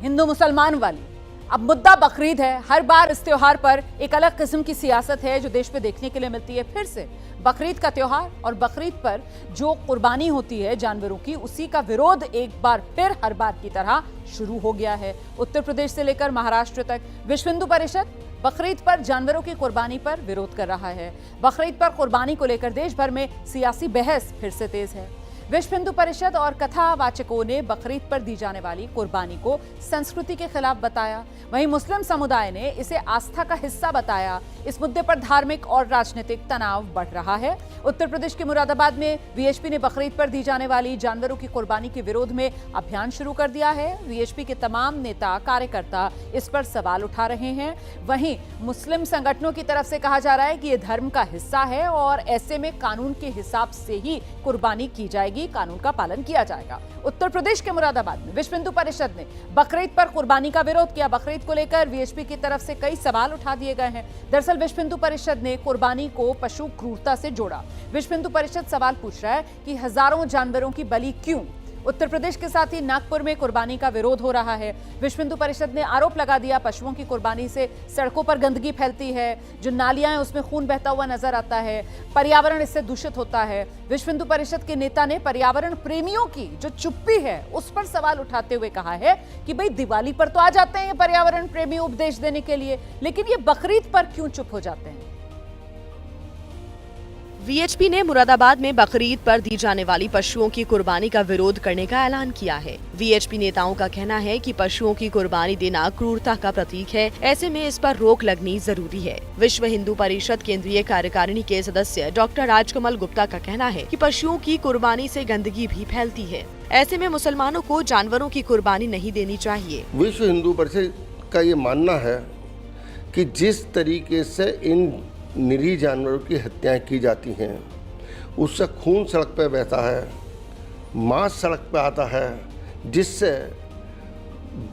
हिंदू मुसलमान वाली। अब मुद्दा बकरीद है। हर बार इस त्योहार पर एक अलग किस्म की सियासत है जो देश में देखने के लिए मिलती है। फिर से बकरीद का त्योहार और बकरीद पर जो कुर्बानी होती है जानवरों की, उसी का विरोध एक बार फिर हर बार की तरह शुरू हो गया है। उत्तर प्रदेश से लेकर महाराष्ट्र तक विश्व हिंदू परिषद बकरीद पर जानवरों की कुर्बानी पर विरोध कर रहा है। बकरीद पर कुर्बानी को लेकर देश भर में सियासी बहस फिर से तेज है। विश्व हिंदू परिषद और कथावाचकों ने बकरीद पर दी जाने वाली कुर्बानी को संस्कृति के खिलाफ बताया। वहीं मुस्लिम समुदाय ने इसे आस्था का हिस्सा बताया। इस मुद्दे पर धार्मिक और राजनीतिक तनाव बढ़ रहा है। उत्तर प्रदेश के मुरादाबाद में वीएचपी ने बकरीद पर दी जाने वाली जानवरों की कुर्बानी के विरोध में अभियान शुरू कर दिया है। वीएचपी के तमाम नेता कार्यकर्ता इस पर सवाल उठा रहे हैं। वहीं मुस्लिम संगठनों की तरफ से कहा जा रहा है कि यह धर्म का हिस्सा है और ऐसे में कानून के हिसाब से ही कुर्बानी की जाएगी, कानून का पालन किया जाएगा। उत्तर प्रदेश के मुरादाबाद में विश्व हिंदू परिषद ने बकरीद पर कुर्बानी का विरोध किया। बकरीद को लेकर वीएचपी की तरफ से कई सवाल उठा दिए गए हैं। दरअसल विश्व हिंदू परिषद ने कुर्बानी को पशु क्रूरता से जोड़ा। विश्व हिंदू परिषद सवाल पूछ रहा है कि हजारों जानवरों की बलि क्यों? उत्तर प्रदेश के साथ ही नागपुर में कुर्बानी का विरोध हो रहा है। विश्व हिंदू परिषद ने आरोप लगा दिया पशुओं की कुर्बानी से सड़कों पर गंदगी फैलती है, जो नालियां हैं उसमें खून बहता हुआ नजर आता है, पर्यावरण इससे दूषित होता है। विश्व हिंदू परिषद के नेता ने पर्यावरण प्रेमियों की जो चुप्पी है उस पर सवाल उठाते हुए कहा है कि भाई दिवाली पर तो आ जाते हैं ये पर्यावरण प्रेमी उपदेश देने के लिए, लेकिन ये बकरीद पर क्यों चुप हो जाते हैं? वीएचपी ने मुरादाबाद में बकरीद पर दी जाने वाली पशुओं की कुर्बानी का विरोध करने का ऐलान किया है। वीएचपी नेताओं का कहना है कि पशुओं की कुर्बानी देना क्रूरता का प्रतीक है, ऐसे में इस पर रोक लगनी जरूरी है। विश्व हिंदू परिषद केंद्रीय कार्यकारिणी के सदस्य डॉक्टर राजकमल गुप्ता का कहना है कि पशुओं की कुर्बानी से गंदगी भी फैलती है, ऐसे में मुसलमानों को जानवरों की कुर्बानी नहीं देनी चाहिए। विश्व हिंदू परिषद का ये मानना है कि जिस तरीके से इन निरीह जानवरों की हत्याएं की जाती हैं, उससे खून सड़क पर बहता है, मांस सड़क पर आता है, जिससे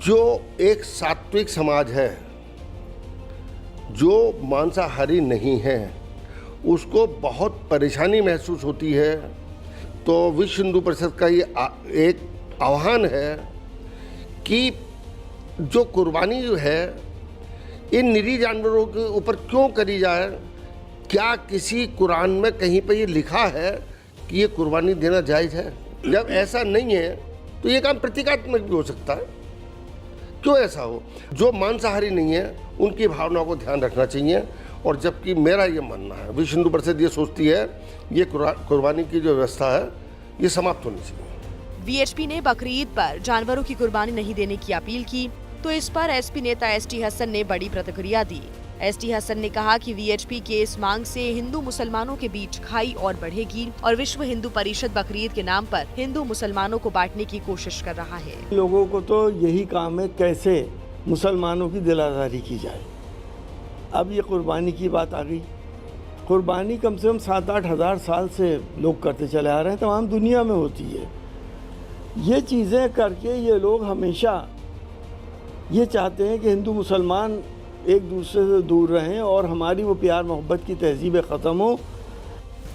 जो एक सात्विक समाज है, जो मांसाहारी नहीं है, उसको बहुत परेशानी महसूस होती है। तो विश्व हिंदू परिषद का ये एक आह्वान है कि जो कुर्बानी जो है इन निरीह जानवरों के ऊपर क्यों करी जाए। क्या किसी कुरान में कहीं पर ये लिखा है कि ये कुर्बानी देना जायज़ है? जब ऐसा नहीं है तो ये काम प्रतीकात्मक भी हो सकता है। क्यों ऐसा हो? जो मांसाहारी नहीं है उनकी भावनाओं को ध्यान रखना चाहिए। और जबकि मेरा ये मानना है, विश्व हिंदू परिषद ये सोचती है ये कुर्बानी की जो व्यवस्था है ये समाप्त होनी चाहिए। वीएचपी ने बकरीद पर जानवरों की कुर्बानी नहीं देने की अपील की, तो इस पर एसपी नेता एसटी हसन ने बड़ी प्रतिक्रिया दी। एसटी हसन ने कहा कि वीएचपी के इस मांग से हिंदू मुसलमानों के बीच खाई और बढ़ेगी और विश्व हिंदू परिषद बकरीद के नाम पर हिंदू मुसलमानों को बांटने की कोशिश कर रहा है। लोगों को तो यही काम है कैसे मुसलमानों की दिलादारी की जाए। अब ये कुर्बानी की बात आ गई। कुर्बानी कम से कम 7-8 हज़ार साल से लोग करते चले आ रहे हैं, तमाम दुनिया में होती है। ये चीज़ें करके ये लोग हमेशा ये चाहते हैं कि हिंदू मुसलमान एक दूसरे से दूर रहें और हमारी वो प्यार मोहब्बत की तहजीब ख़त्म हो।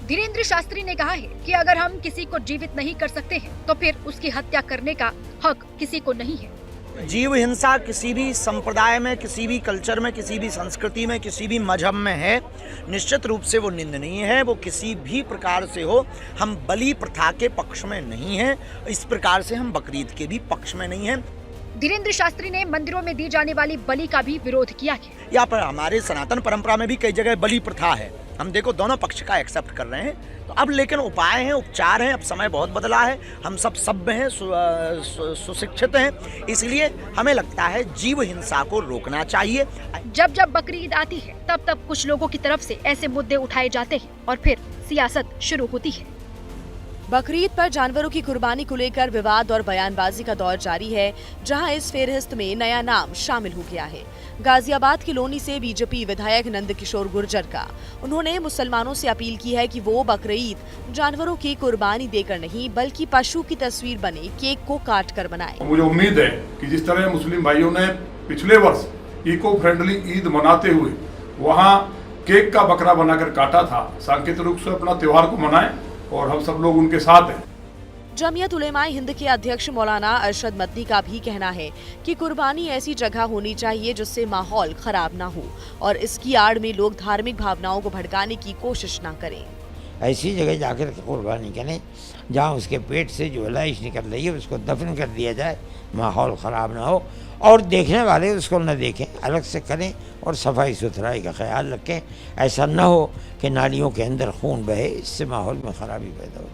धीरेन्द्र शास्त्री ने कहा है कि अगर हम किसी को जीवित नहीं कर सकते हैं तो फिर उसकी हत्या करने का हक किसी को नहीं है। जीव हिंसा किसी भी संप्रदाय में, किसी भी कल्चर में, किसी भी संस्कृति में, किसी भी मजहब में है, निश्चित रूप से वो निंदनीय है। वो किसी भी प्रकार से हो, हम बलि प्रथा के पक्ष में नहीं हैं। इस प्रकार से हम बकरीद के भी पक्ष में नहीं हैं। धीरेन्द्र शास्त्री ने मंदिरों में दी जाने वाली बलि का भी विरोध किया है। यहाँ पर हमारे सनातन परंपरा में भी कई जगह बलि प्रथा है। हम देखो दोनों पक्ष का एक्सेप्ट कर रहे हैं। तो अब लेकिन उपाय हैं, उपचार हैं। अब समय बहुत बदला है, हम सब सभ्य हैं, सुशिक्षित हैं, इसलिए हमें लगता है जीव हिंसा को रोकना चाहिए। जब जब बकरीद आती है तब तब कुछ लोगों की तरफ से ऐसे मुद्दे उठाए जाते हैं और फिर सियासत शुरू होती है। बकरीद पर जानवरों की कुर्बानी को लेकर विवाद और बयानबाजी का दौर जारी है, जहां इस फेहरिस्त में नया नाम शामिल हो गया है। गाजियाबाद की लोनी से बीजेपी विधायक नंद किशोर गुर्जर का। उन्होंने मुसलमानों से अपील की है कि वो बकरीद जानवरों की कुर्बानी देकर नहीं बल्कि पशु की तस्वीर बने केक को काट कर बनाए। मुझे उम्मीद है कि जिस तरह मुस्लिम भाइयों ने पिछले वर्ष इको फ्रेंडली ईद मनाते हुए वहाँ केक का बकरा बनाकर काटा था, सांकेतिक रूप से अपना त्योहार को मनाएं और हम सब लोग उनके साथ हैं। जमीयत उलेमाए हिंद के अध्यक्ष मौलाना अरशद मदनी का भी कहना है कि कुर्बानी ऐसी जगह होनी चाहिए जिससे माहौल खराब ना हो और इसकी आड़ में लोग धार्मिक भावनाओं को भड़काने की कोशिश ना करें। ऐसी जगह जाकर के कुर्बानी करें जहाँ उसके पेट से जो लाइश निकल रही है उसको दफन कर दिया जाए, माहौल ख़राब ना हो और देखने वाले उसको न देखें, अलग से करें और सफाई सुथराई का ख्याल रखें। ऐसा न हो कि नालियों के अंदर खून बहे, इससे माहौल में ख़राबी पैदा हो।